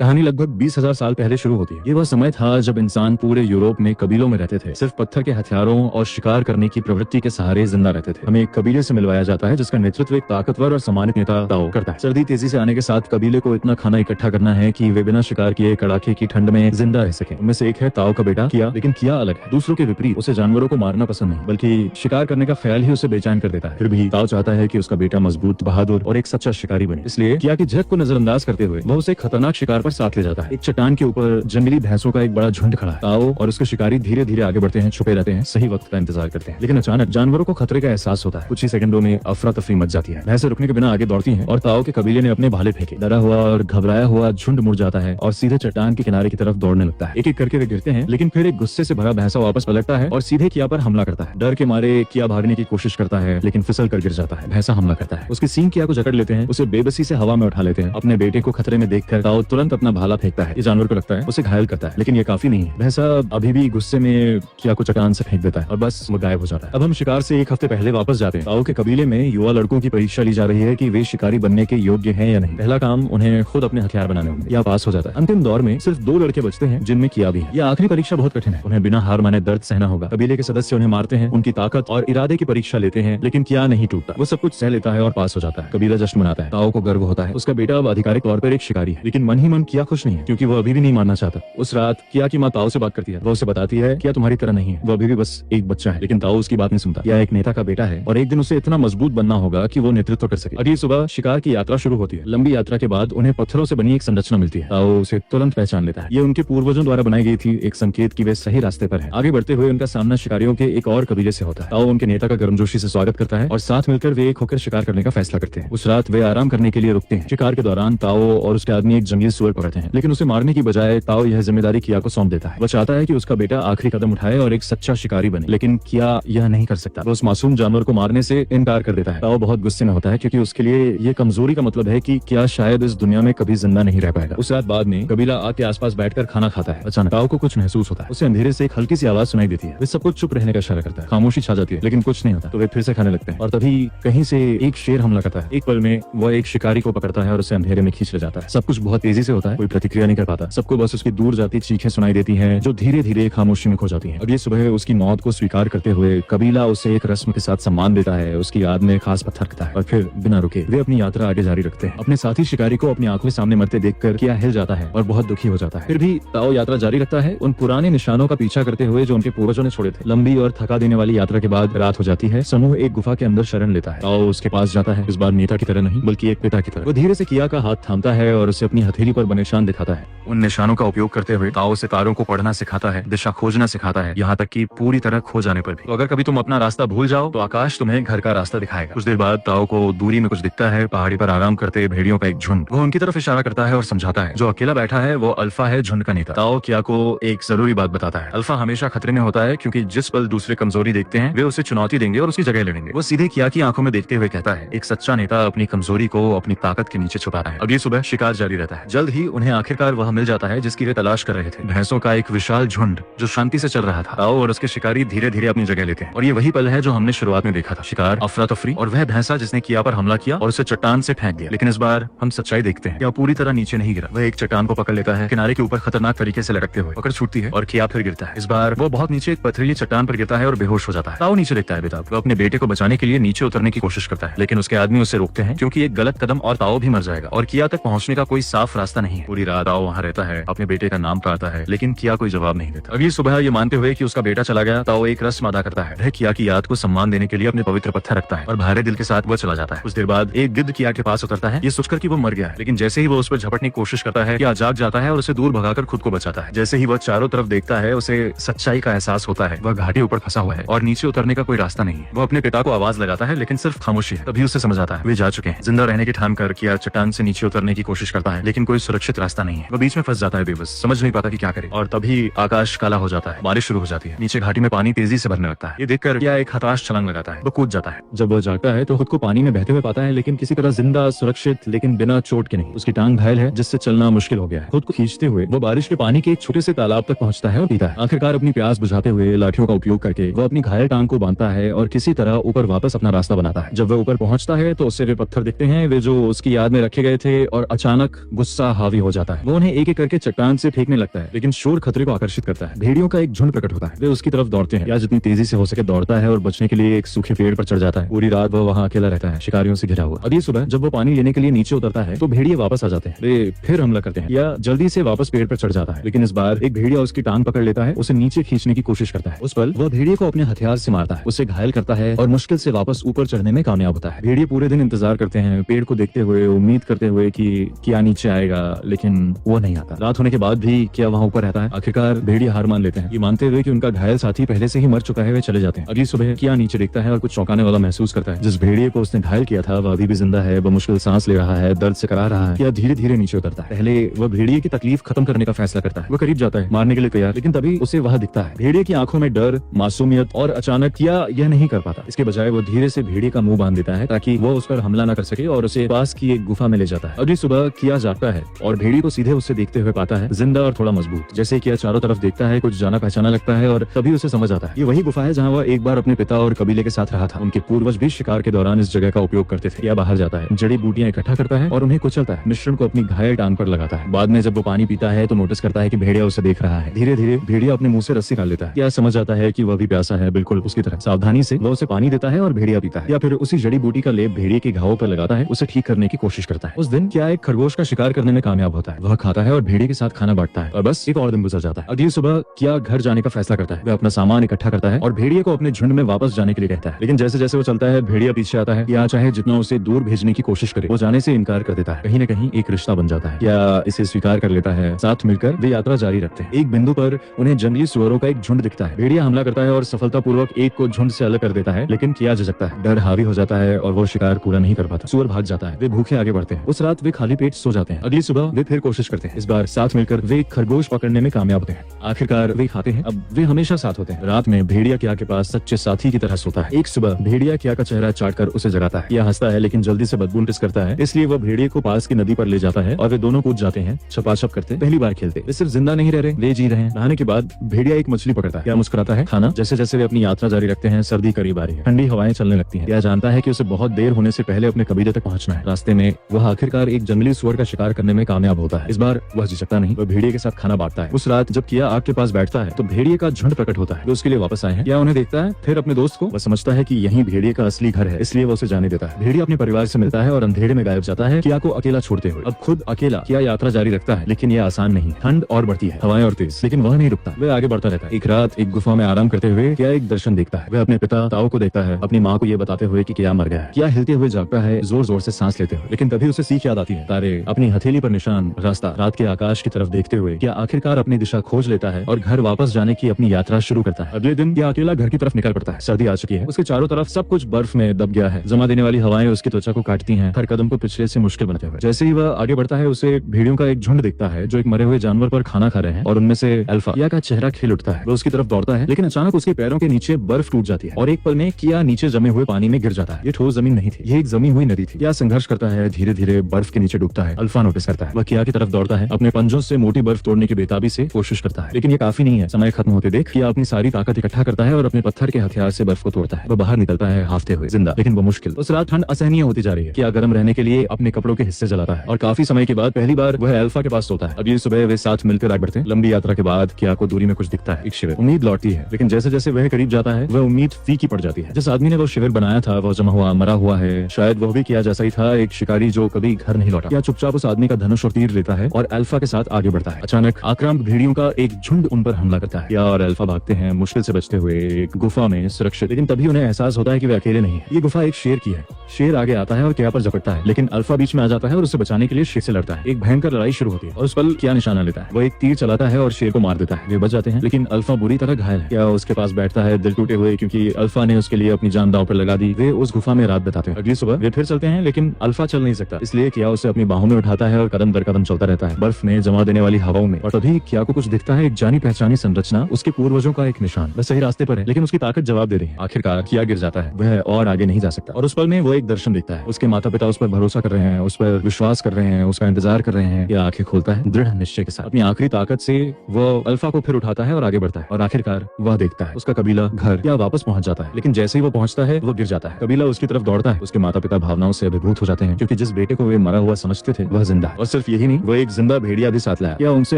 कहानी लगभग 20,000 साल पहले शुरू होती है। ये वह समय था जब इंसान पूरे यूरोप में कबीलों में रहते थे, सिर्फ पत्थर के हथियारों और शिकार करने की प्रवृत्ति के सहारे जिंदा रहते थे। हमें एक कबीले से मिलवाया जाता है जिसका नेतृत्व एक ताकतवर और सम्मानित नेता ताओ करता है। सर्दी तेजी से आने के साथ कबीले को इतना खाना इकट्ठा करना है कि वे बिना शिकार किए कड़ाके की ठंड में जिंदा रह सके। उनमें से एक है ताओ का बेटा किया, लेकिन किया अलग है। दूसरों के विपरीत उसे जानवरों को मारना पसंद नहीं, बल्कि शिकार करने का ख्याल ही उसे बेचैन कर देता है। फिर भी ताओ चाहता है कि उसका बेटा मजबूत, बहादुर और एक सच्चा शिकारी बने। इसलिए किया की झक को नजरअंदाज करते हुए वह उसे खतरनाक शिकार पर साथ ले जाता है। चट्टान के ऊपर जंगली भैंसों का एक बड़ा झुंड खड़ा है। ताओ और उसके शिकारी धीरे धीरे आगे बढ़ते हैं, छुपे रहते हैं, सही वक्त का इंतजार करते हैं। लेकिन अचानक जानवरों को खतरे का एहसास होता है। कुछ ही सेकंडों में अफरा तफरी मच जाती है। भैंसें रुकने के बिना आगे दौड़ती हैं और ताओ के कबीले ने अपने भाले फेंके। डरा हुआ और घबराया हुआ झुंड मुड़ जाता है और सीधे चट्टान के किनारे की तरफ दौड़ने लगता है। एक एक करके वे गिरते हैं, लेकिन फिर एक गुस्से से भरा भैंसा वापस पलटता है और सीधे किया पर हमला करता है। डर के मारे किया भागने की कोशिश करता है, लेकिन फिसल कर गिर जाता है। भैंसा हमला करता है, उसके सींग किया को जकड़ लेते हैं, उसे बेबसी से हवा में उठा लेते हैं। अपने बेटे को खतरे में देखकर ताओ तुरंत अपना भाला फेंकता है। ये जानवर को लगता है उसे घायल करता है, लेकिन ये काफी नहीं है। भैंसा अभी भी गुस्से में किया को चट्टान से फेंक देता है और बस वो गायब हो जाता है। अब हम शिकार से एक हफ्ते पहले वापस जाते हैं। ताओ के कबीले में युवा लड़कों की परीक्षा ली जा रही है कि वे शिकारी बनने के योग्य हैं या नहीं। पहला काम उन्हें खुद अपने हथियार बनाने होंगे। या पास हो जाता है। अंतिम दौर में सिर्फ 2 लड़के बचते हैं जिनमें किया भी है। यह आखिरी परीक्षा बहुत कठिन है। उन्हें बिना हार माने दर्द सहना होगा। कबीले के सदस्य उन्हें मारते हैं, उनकी ताकत और इरादे की परीक्षा लेते हैं, लेकिन किया नहीं टूटता। वो सब कुछ सह लेता है और पास हो जाता है। कबीला जश्न मनाता है। ताओ को गर्व होता है, उसका बेटा अब आधिकारिक तौर पर एक शिकारी है। लेकिन मन ही मन किया खुश नहीं है, क्योंकि वो अभी भी नहीं मानना चाहता। उस रात किया की माँ ताओ से बात करती है। वो उसे बताती है किया तुम्हारी तरह नहीं है, वो अभी भी बस एक बच्चा है। लेकिन ताओ उसकी बात नहीं सुनता। किया एक नेता का बेटा है और एक दिन उसे इतना मजबूत बनना होगा कि वो नेतृत्व कर सके। अगली सुबह शिकार की यात्रा शुरू होती है। लंबी यात्रा के बाद उन्हें पत्थरों से बनी एक संरचना मिलती है। ताओ उसे तुरंत पहचान लेता है। ये उनके पूर्वजों द्वारा बनाई गई थी, एक संकेत कि वे सही रास्ते पर हैं। आगे बढ़ते हुए उनका सामना शिकारियों के एक और कबीले से होता है। ताओ उनके नेता का गर्मजोशी से स्वागत करता है और साथ मिलकर वे एक होकर शिकार करने का फैसला करते हैं। उस रात वे आराम करने के लिए रुकते हैं। शिकार के दौरान ताओ और उसके आदमी एक जंगली सुअर पकड़ते हैं, लेकिन उसे मारने की बजाय ताओ यह जिम्मेदारी किया को सौंप देता है। वो चाहता है कि उसका बेटा आखिरी कदम उठाए और एक सच्चा शिकारी बने, लेकिन किया यह नहीं कर सकता। वो उस मासूम जानवर को मारने से इनकार कर देता है। ताओ बहुत गुस्से में होता है, क्योंकि उसके लिए ये कमजोरी का मतलब है कि किया शायद इस दुनिया में कभी जिंदा नहीं रह पाएगा। उस रात बाद में कबीला आग के आसपास बैठकर खाना खाता है। अचानक ताओ को कुछ महसूस होता है। उसे अंधेरे से एक हल्की सी आवाज सुनाई देती है। वे सब कुछ चुप रहने का इशारा करता है। खामोशी छा जाती है, लेकिन कुछ नहीं होता। तो वे फिर से खाने लगते हैं और तभी कहीं से एक शेर हमला करता है। एक पल में वह एक शिकारी को पकड़ता है और उसे अंधेरे में खींच ले जाता है। सब कुछ बहुत तेजी से होता है। कोई प्रतिक्रिया नहीं कर पाता। सबको बस उसकी दूर जाती चीखें सुनाई देती हैं, जो धीरे धीरे खामोशी में खो जाती हैं। अगली सुबह उसकी मौत को स्वीकार करते हुए कबीला उसे एक रस्म के साथ सम्मान देता है। उसकी याद में खास पत्थर रखता है और फिर बिना रुके वे अपनी यात्रा आगे जारी रखते हैं। अपने साथी शिकारी को अपनी आंखों के सामने मरते देखकर किया हिल जाता है और बहुत दुखी हो जाता है। फिर भी ताओ यात्रा जारी रखता है, उन पुराने निशानों का पीछा करते हुए जो उनके पूर्वजों ने छोड़े थे। लंबी और थका देने वाली यात्रा के बाद रात हो जाती है। समूह एक गुफा के अंदर शरण लेता है। ताओ उसके पास जाता है, इस बार नेता की तरह नहीं बल्कि एक पिता की तरह। वो धीरे से किया का हाथ थामता है और उसे अपनी हथेली पर बने निशान दिखाता है। उन निशानों का उपयोग करते हुए ताओ सितारों को पढ़ना सिखाता है, दिशा खोजना सिखाता है, यहाँ तक कि पूरी तरह खो जाने पर भी। तो अगर कभी तुम अपना रास्ता भूल जाओ तो आकाश तुम्हें घर का रास्ता दिखाएगा। कुछ देर बाद ताओ को दूरी में कुछ दिखता है, पहाड़ी पर आराम करते भेड़ियों का एक झुंड। वो उनकी तरफ इशारा करता है और समझाता है, जो अकेला बैठा है वो अल्फा है, झुंड का नेता। ताओ किया को एक जरूरी बात बताता है। अल्फा हमेशा खतरे में होता है, क्योंकि जिस पल दूसरे कमजोरी देखते हैं वे उसे चुनौती देंगे और उसकी जगह लड़ेंगे। वो सीधे किया की आंखों में देखते हुए कहता है, एक सच्चा नेता अपनी कमजोरी को अपनी ताकत के नीचे छुपाता है। अगली सुबह शिकार जारी रहता है। जल्द ही उन्हें आखिरकार वह मिल जाता है जिसकी वे तलाश कर रहे थे। भैंसों का एक विशाल झुंड जो शांति से चल रहा था। ताओ और उसके शिकारी धीरे धीरे अपनी जगह लेते हैं और ये वही पल है जो हमने शुरुआत में देखा था। शिकार, अफरा तफरी और वह भैंसा जिसने किया पर हमला किया और उसे चट्टान से फेंक दिया। लेकिन इस बार हम सच्चाई देखते हैं, किया पूरी तरह नीचे नहीं गिरा। वह एक चट्टान को पकड़ लेता है, किनारे के ऊपर खतरनाक तरीके से लटकते हुए। पकड़ छूटती है और किया फिर गिरता है। इस बार वो बहुत नीचे एक पथरीली चट्टान पर गिरता है और बेहोश हो जाता है। ताओ नीचे देखता है बेताब। वो अपने बेटे को बचाने के लिए नीचे उतरने की कोशिश करता है, लेकिन उसके आदमी उसे रोकते हैं, क्योंकि एक गलत कदम और ताओ भी मर जाएगा और किया तक पहुंचने का कोई साफ रास्ता नहीं है। पूरी रात ताओ वहाँ रहता है, अपने बेटे का नाम पढ़ता है, लेकिन किया कोई जवाब नहीं देता। अगली सुबह ये मानते हुए कि उसका बेटा चला गया, ताओ एक रस्म अदा करता है। वह किया की याद को सम्मान देने के लिए अपने पवित्र पत्थर रखता है और भारे दिल के साथ वो चला जाता है। कुछ देर बाद एक गिद्ध किया के पास उतरता है, ये सोचकर कि वो मर गया है, लेकिन जैसे ही वो उस पर झपटने की कोशिश करता है, किया जाग जाता है और उसे दूर भगाकर खुद को बचाता है। जैसे ही वह चारों तरफ देखता है, उसे सच्चाई का एहसास होता है। वह घाटी ऊपर फंसा हुआ है और नीचे उतरने का कोई रास्ता नहीं है। वो अपने पिता को आवाज लगाता है, लेकिन सिर्फ खामोशी है। तभी उसे समझ आता है वे जा चुके हैं। जिंदा रहने की ठान कर किया चट्टान से नीचे उतरने की कोशिश करता है, लेकिन कोई सुरक्षित रास्ता नहीं है। वो बीच में फंस जाता है, बेबस, समझ नहीं पाता कि क्या करे। और तभी आकाश काला हो जाता है, बारिश शुरू हो जाती है। नीचे घाटी में पानी तेजी से भरने लगता है। ये देखकर किया एक हताश छलांग लगाता है। वो कूद जाता है। जब वह जागता है तो खुद को पानी में बहते हुए पाता है, लेकिन किसी तरह जिंदा, सुरक्षित, लेकिन बिना चोट के नहीं। उसकी टांग घायल है, जिससे चलना मुश्किल हो गया है। खुद को खींचते हुए वो बारिश के पानी के एक छोटे से तालाब तक पहुंचता है और पीता है। आखिरकार अपनी प्यास बुझाते हुए लाठियों का उपयोग करके वो अपनी घायल टांग को बांधता है और किसी तरह ऊपर वापस अपना रास्ता बनाता है। जब वह ऊपर पहुंचता है तो उससे वे पत्थर दिखते हैं, वे जो उसकी याद में रखे गए थे, और अचानक गुस्सा हावी हावी हो जाता है। वो उन्हें एक एक करके चट्टान से फेंकने लगता है, लेकिन शोर खतरे को आकर्षित करता है। भेड़ियों का एक झुंड प्रकट होता है। वे उसकी तरफ दौड़ते हैं या जितनी तेजी से हो सके दौड़ता है और बचने के लिए एक सूखे पेड़ पर चढ़ जाता है। पूरी रात वह वहाँ अकेला रहता है, शिकारियों से घिरा हुआ। अगली सुबह जब वो पानी लेने के लिए नीचे उतरता है तो भेड़िए वापस आ जाते हैं। वे फिर हमला करते हैं या जल्दी से वापस पेड़ पर चढ़ जाता है, लेकिन इस बार एक भेड़िया उसकी टांग पकड़ लेता है, उसे नीचे खींचने की कोशिश करता है। उस पल वह भेड़िए को अपने हथियार से मारता है, उसे घायल करता है और मुश्किल से वापस ऊपर चढ़ने में कामयाब होता है। भेड़िए पूरे दिन इंतजार करते हैं, पेड़ को देखते हुए, उम्मीद करते हुए कि क्या नीचे आएगा, लेकिन वो नहीं आता। रात होने के बाद भी क्या वहाँ ऊपर रहता है। आखिरकार भेड़िए हार मान लेते हैं, ये मानते हुए कि उनका घायल साथी पहले से ही मर चुका है। वे चले जाते हैं। अगली सुबह क्या नीचे देखता है और कुछ चौंकाने वाला महसूस करता है। जिस भेड़िए को उसने घायल किया था वह अभी भी जिंदा है, वह मुश्किल सांस ले रहा है, दर्द से करा रहा है। क्या धीरे धीरे नीचे उतरता है। पहले वह भेड़िए की तकलीफ खत्म करने का फैसला करता है। वह करीब जाता है, मारने के लिए तैयार, लेकिन तभी उसे वह दिखता है। भेड़िए की आंखों में डर, मासूमियत और अचानक किया यह नहीं कर पाता। इसके बजाय वो धीरे से भेड़िए का मुंह बांध देता है ताकि वो उस पर हमला न कर सके और उसे पास की एक गुफा में ले जाता है। अगली सुबह किया जागता है और भेड़िए को सीधे उससे देखते हुए पाता है, जिंदा और थोड़ा मजबूत। जैसे किया चारों तरफ देखता है, कुछ जाना पहचाना लगता है और तभी उसे समझ आता है ये वही गुफा है जहाँ वह एक बार अपने पिता और कबीले के साथ रहा था। उनके पूर्वज भी शिकार के दौरान इस जगह का उपयोग करते थे। या बाहर जाता है, जड़ी बूटियां इकट्ठा करता है और उन्हें कुचलता है, मिश्रण को अपनी घायल टांग पर लगाता है। बाद में जब वो पानी पीता है तो नोटिस करता है कि भेड़िया उसे देख रहा है। धीरे धीरे भेड़िया अपने मुंह से रस्सी निकाल लेता है। क्या समझ आता है कि वह भी प्यासा है, बिल्कुल उसकी तरह। सावधानी से वह उसे पानी देता है और भेड़िया पीता है। या फिर उसी जड़ी बूटी का लेप भेड़िए के घावों पर लगाता है, उसे ठीक करने की कोशिश करता है। उस दिन क्या एक खरगोश का शिकार करने में कामयाब होता है। वह खाता है और भेड़िए के साथ खाना बांटता है और बस एक और दिन गुजर जाता है। अगली सुबह क्या घर जाने का फैसला करता है। वह अपना सामान इकट्ठा करता है और भेड़िए को अपने झुंड में वापस जाने के लिए कहता है, लेकिन जैसे जैसे वो चलता है भेड़िया पीछे आता है। क्या चाहे जितना उसे दूर भेजने की कोशिश करे, वो जाने से इनकार कर देता है। कहीं न कहीं एक रिश्ता बन जाता है। क्या इसे स्वीकार कर लेता है। साथ मिलकर वे यात्रा जारी रखते हैं। एक बिंदु पर उन्हें जंगली सुअरों का एक झुंड दिखता है। भेड़िया हमला करता है और सफलतापूर्वक एक को झुंड से अलग कर देता है, लेकिन किया झिझकता है। डर हावी हो जाता है और वो शिकार पूरा नहीं कर पाता। सुअर भाग जाता है। वे भूखे आगे बढ़ते हैं। उस रात वे खाली पेट सो जाते हैं। अगली सुबह वे फिर कोशिश करते हैं। इस बार साथ मिलकर वे खरगोश पकड़ने में कामयाब होते हैं। आखिरकार वे खाते हैं। अब वे हमेशा साथ होते हैं। रात में भेड़िया क्या के पास सच्चे साथी की तरह सोता है। एक सुबह भेड़िया क्या का चेहरा चाटकर उसे जगाता है। यह हंसता है लेकिन जल्दी से बदबू टिस करता है, इसलिए वह भेड़िए को पास की नदी पर ले जाता है और वे दोनों कूद जाते हैं। छपाछप करते, पहली बार खेलते। वे सिर्फ जिंदा नहीं रह रहे, वे जी रहे हैं। नहाने के बाद भेड़िया एक मछली पकड़ता है। क्या मुस्कुराता है। खाना। जैसे जैसे वे अपनी यात्रा जारी रखते हैं, सर्दी करीब आ रही है, ठंडी हवाएं चलने लगती हैं। यह जानता है कि उसे बहुत देर होने से पहले अपने कबीले तक पहुंचना है। रास्ते में वह आखिरकार एक जंगली सुअर का शिकार करने में कामयाब होता है। इस बार वह झिझकता नहीं, वह भेड़िए के साथ खाना बांटता है। उस रात जब किया आग के पास बैठता है तो भेड़िए का झुंड प्रकट होता है। वे उसके लिए वापस आए हैं। क्या उन्हें देखता है, फिर अपने दोस्त को। वह समझता है कि यही भेड़िए का असली घर है, इसलिए वह उसे जाने देता है। भेड़िया अपने परिवार से मिलता है और अंधेरे में गायब जाता है, किया को अकेला छोड़ते हुए। अब खुद अकेला किया यात्रा जारी रखता है, लेकिन यह आसान नहीं। ठंड और बढ़ती है, हवाएं और तेज, लेकिन वह नहीं रुकता। वह आगे बढ़ता रहता है। एक रात एक गुफा में आराम करते हुए क्या एक दर्शन देखता है। वह अपने पिता ताओ को देखता है, अपनी माँ को यह बताते हुए कि क्या मर गया है। क्या हिलते हुए जागता है, जोर जोर से सांस लेते हुए, लेकिन तभी उसे सीख याद आती है। तारे, अपनी हथेली पर निशान, रास्ता। रात के आकाश की तरफ देखते हुए क्या आखिरकार अपनी दिशा खोज लेता है और घर वापस जाने की अपनी यात्रा शुरू करता है। अगले दिन क्या अकेला घर की तरफ निकल पड़ता है। सर्दी आ चुकी है, उसके चारों तरफ सब कुछ बर्फ में दब गया है। जमा देने वाली हवाएं उसकी त्वचा को काटती हैं, हर कदम को पिछले से मुश्किल बनाते हुए। जैसे ही वह आगे बढ़ता है उसे भेड़ियों का एक झुंड दिखता है जो एक मरे हुए जानवर पर खाना खा रहे हैं और उनमें से अल्फा किया का चेहरा खिल उठता है। वो उसकी तरफ दौड़ता है, लेकिन अचानक उसके पैरों के नीचे बर्फ टूट जाती है और एक पल में किया नीचे जमे हुए पानी में गिर जाता है। ये ठोस जमीन नहीं थी, ये एक जमी हुई नदी थी। किया संघर्ष करता है, धीरे धीरे बर्फ के नीचे डूबता है। अल्फा नोटिस करता है। वह किया की तरफ दौड़ता है, अपने पंजों से मोटी बर्फ तोड़ने की बेताबी से कोशिश करता है, लेकिन ये काफी नहीं है। समय खत्म होते देख किया अपनी सारी ताकत इकट्ठा करता है और अपने पत्थर के हथियार से बर्फ को तोड़ता है। वह बाहर निकलता है हाफते हुए, जिंदा लेकिन वो मुश्किल। उस रात ठंड असहनीय होती जा रही है। किया गर्म रहने के लिए अपने कपड़ों के हिस्से जलाता है और काफी समय के बाद पहली बार वह अल्फा के पास सोता है। अगली सुबह वे साथ मिलकर आगे बढ़ते हैं। लंबी यात्रा के बाद किया को दूरी में कुछ दिखता है, एक शिविर। उम्मीद लौटती है, लेकिन जैसे जैसे वह करीब जाता है वह उम्मीद फीकी पड़ जाती है। जिस आदमी ने वो शिविर बनाया था वह जमा हुआ मरा हुआ है। शायद वह भी किया जैसा ही था, एक शिकारी जो कभी घर नहीं लौटा। किया चुपचाप उस आदमी का धनुष और तीर लेता है और अल्फा के साथ आगे बढ़ता है। अचानक आक्रामक भेड़ियों का एक झुंड उन पर हमला करता है। किया और अल्फा भागते हैं, मुश्किल से बचते हुए एक गुफा में सुरक्षित, लेकिन तभी उन्हें एहसास होता है कि वे अकेले नहीं है। ये गुफा एक शेर की है। शेर आगे आता है और किया पर झपटता है, लेकिन अल्फा बीच में आ जाता है और उसे बचाने के लिए शेर से लड़ता है। एक भयंकर लड़ाई शुरू होती है और उस पल किया निशाना लेता है। वो एक तीर चलाता है और शेर को मार देता है। वे बच जाते हैं, लेकिन अल्फा बुरी तरह घायल है। किया उसके पास बैठता है दिल टूटे हुए, क्योंकि अल्फा ने उसके लिए अपनी जान दांव पर लगा दी। वे उस गुफा में रात बिताते हैं। अगली सुबह वे फिर चलते हैं, लेकिन अल्फा चल नहीं सकता, इसलिए किया उसे अपनी बाहों में उठाता है और कदम दर कदम चलता रहता है, बर्फ में जमा देने वाली हवाओं में। और तभी किया को कुछ दिखता है, एक जानी पहचानी संरचना, उसके पूर्वजों का एक निशान। वह सही रास्ते पर है, लेकिन उसकी ताकत जवाब दे रही है। आखिरकार किया गिर जाता है, वह और आगे नहीं जा सकता। और उस पल में वो एक दर्शन दिखता है। उसके माता पिता उस पर भरोसा कर रहे हैं, उस पर विश्वास कर रहे हैं, उसका इंतजार कर रहे हैं। यह आंखें खोलता है दृढ़ निश्चय के साथ। अपनी आखिरी ताकत से वो अल्फा को फिर उठाता है और आगे बढ़ता है। और आखिरकार वह देखता है उसका कबीला घर या वापस पहुंच जाता है, लेकिन जैसे ही वो पहुंचता है वो गिर जाता है। कबीला उसकी तरफ दौड़ता है। उसके माता पिता भावनाओं से अभिभूत हो जाते हैं, क्योंकि जिस बेटे को वे मरा हुआ समझते थे वह जिंदा है। और सिर्फ यही नहीं, वो एक जिंदा भेड़िया भी साथ लाया। या उनसे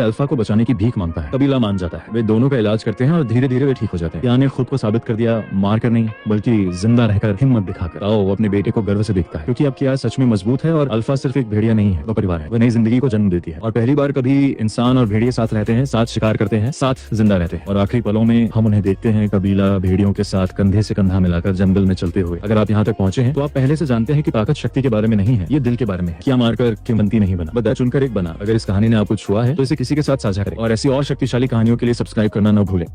अल्फा को बचाने की भीख मांगता है। कबीला मान जाता है। वे दोनों का इलाज करते हैं और धीरे धीरे वे ठीक हो जाते हैं। या ने खुद को साबित कर दिया, मार कर नहीं बल्कि जिंदा रहकर, हिम्मत दिखाकर। आओ, वो अपने बेटे को गर्व से देखता है, क्योंकि अब क्या सच में मजबूत है और अल्फा सिर्फ एक भेड़िया नहीं है, वो परिवार है। वो नई जिंदगी को जन्म देती है और पहली बार कभी इंसान और भेड़िए साथ रहते हैं, साथ शिकार करते हैं, साथ जिंदा रहते हैं। और आखिरी पलों में हम उन्हें देखते हैं, कबीला भेड़ियों के साथ कंधे से कंधा मिलाकर जंगल में चलते हुए। अगर आप यहाँ तक पहुंचे हैं तो आप पहले से जानते हैं कि ताकत शक्ति के बारे में नहीं है, ये दिल के बारे में है। क्या मारकर किमंती नहीं बना, बदला चुनकर एक बना। अगर इस कहानी ने आपको छुआ है तो इसे किसी के साथ साझा करें और ऐसी और शक्तिशाली कहानियों के लिए सब्सक्राइब करना न भूलें।